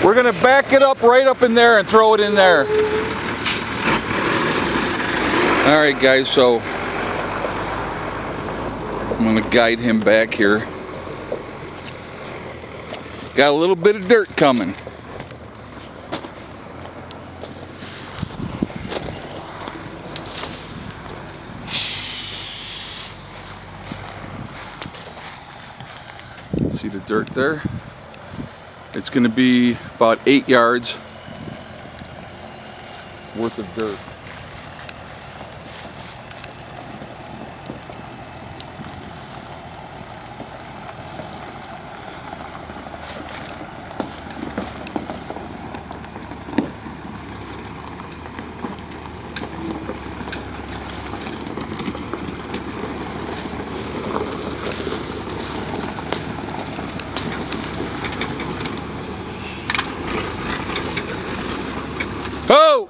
We're gonna back it up right up in there and throw it in there. All right, guys, so I'm gonna guide him back here. Got a little bit of dirt coming. See the dirt there? It's going to be about 8 yards worth of dirt. Oh!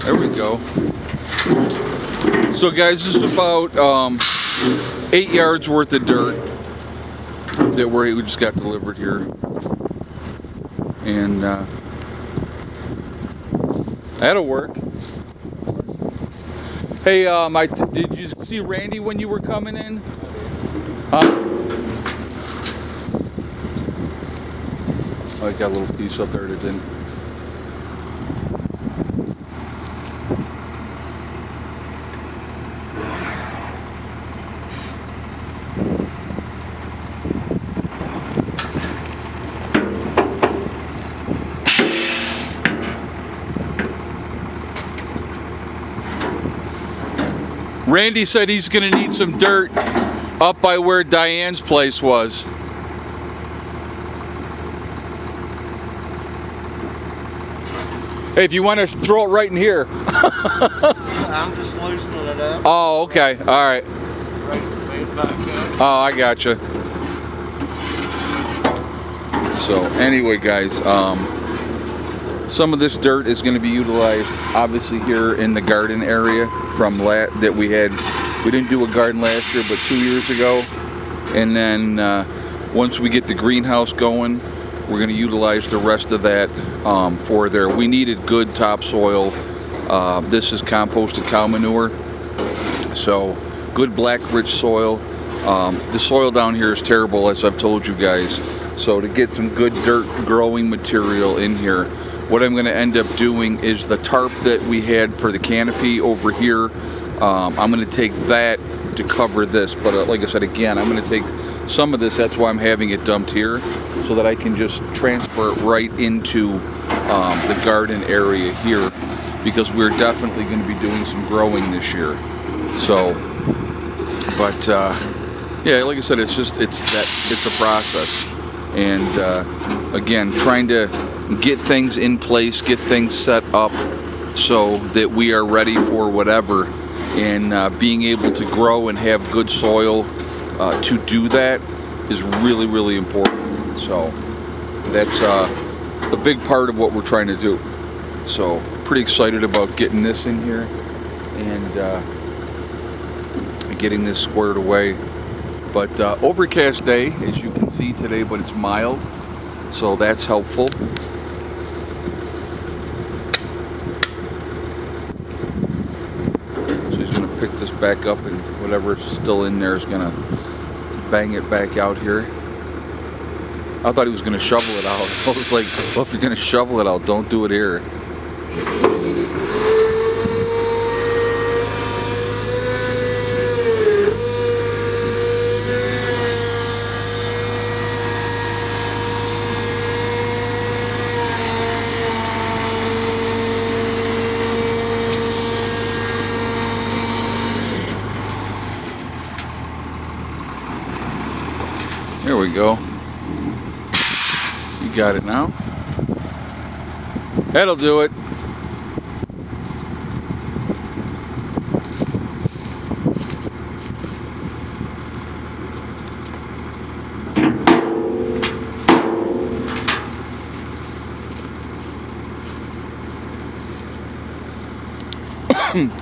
There we go. So guys, this is about 8 yards worth of dirt that we just got delivered here. And that'll work. Hey, did you see Randy when you were coming in? Oh, I got a little piece up there that didn't. Randy said he's going to need some dirt up by where Diane's place was. Hey, if you want to throw it right in here. I'm just loosening it up. Oh, okay. All right. Raise the bed back up. Oh, I gotcha. So anyway, guys, some of this dirt is going to be utilized obviously here in the garden area from that we had. We didn't do a garden last year, but 2 years ago. And then once we get the greenhouse going, we're going to utilize the rest of that for there. We needed good topsoil. This is composted cow manure, so good black rich soil. The soil down here is terrible, as I've told you guys. So to get some good dirt growing material in here, what I'm going to end up doing is the tarp that we had for the canopy over here. I'm going to take that to cover this, but like I said, again, I'm going to take some of this. That's why I'm having it dumped here, so that I can just transfer it right into the garden area here, because we're definitely going to be doing some growing this year. So, but yeah, like I said, it's a process, and again, trying to get things in place, get things set up so that we are ready for whatever, and being able to grow and have good soil to do that is really, really important. So that's a big part of what we're trying to do. So pretty excited about getting this in here and getting this squared away. But overcast day, as you can see today, but it's mild, so that's helpful. So he's going to pick this back up, and whatever's still in there is going to bang it back out here. I thought he was going to shovel it out. I was like, well, if you're going to shovel it out, don't do it here. we go. You got it now. That'll do it.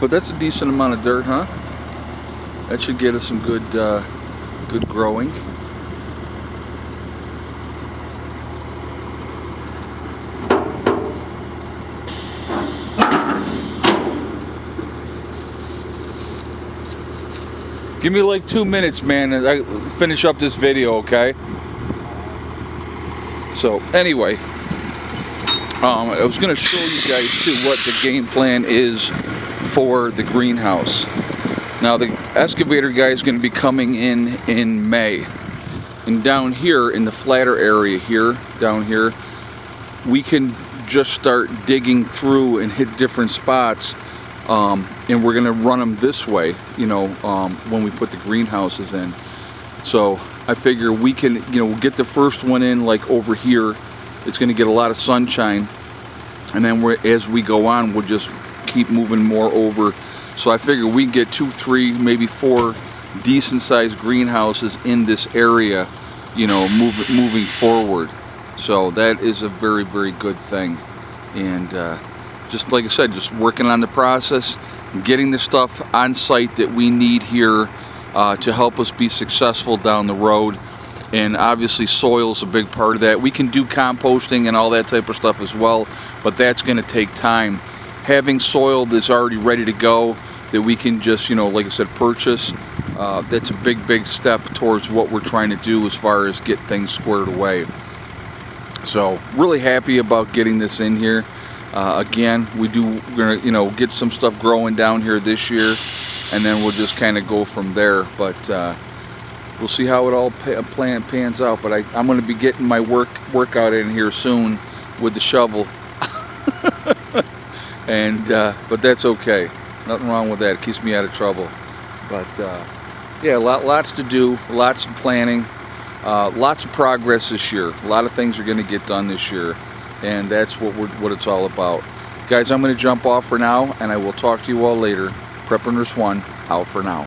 But that's a decent amount of dirt, huh? That should get us some good good growing. Give me like 2 minutes, man, and I finish up this video, okay? So anyway, I was going to show you guys too what the game plan is for the greenhouse. Now the excavator guy is going to be coming in May, and down here in the flatter area here, down here, we can just start digging through and hit different spots, and we're going to run them this way, you know, when we put the greenhouses in. So I figure we can, you know, get the first one in like over here. It's going to get a lot of sunshine, and then as we go on, we'll just keep moving more over. So I figure we can get 2, 3, maybe 4 decent sized greenhouses in this area, you know, moving forward. So that is a very, very good thing. And just like I said, just working on the process, getting the stuff on site that we need here to help us be successful down the road. And obviously soil is a big part of that. We can do composting and all that type of stuff as well, but that's going to take time. Having soil that's already ready to go, that we can just, you know, like I said, purchase, that's a big, big step towards what we're trying to do as far as get things squared away. So really happy about getting this in here. Again, we're gonna, you know, get some stuff growing down here this year, and then we'll just kind of go from there. But we'll see how it all pans out. But I'm going to be getting my workout in here soon with the shovel, and but that's okay. Nothing wrong with that. It keeps me out of trouble. But yeah, lots to do, lots of planning, lots of progress this year. A lot of things are going to get done this year, and that's what it's all about. Guys, I'm going to jump off for now, and I will talk to you all later. Prepper Nurse 1 out for now.